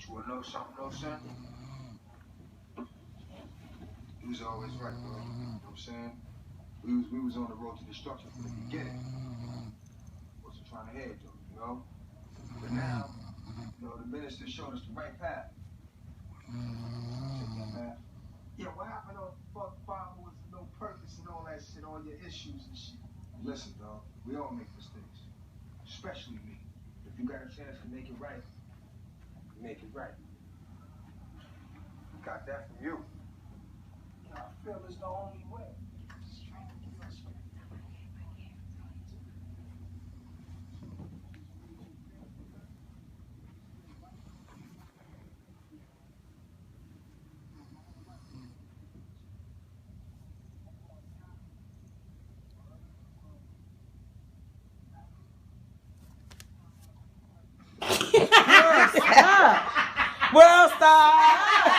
You wanna know something, though, son? He was always right, bro. You know what I'm saying? We was on the road to destruction from the beginning. Wasn't trying to head though, you know? But now, you know, the minister showed us the right path. Take that path. Yeah, what happened on fuck Bible with no purpose and all that shit, all your issues and shit? Listen, dog, we all make mistakes. Especially me. If you got a chance to make it right, make it right. Got that from you. I feel it's the only way. World star.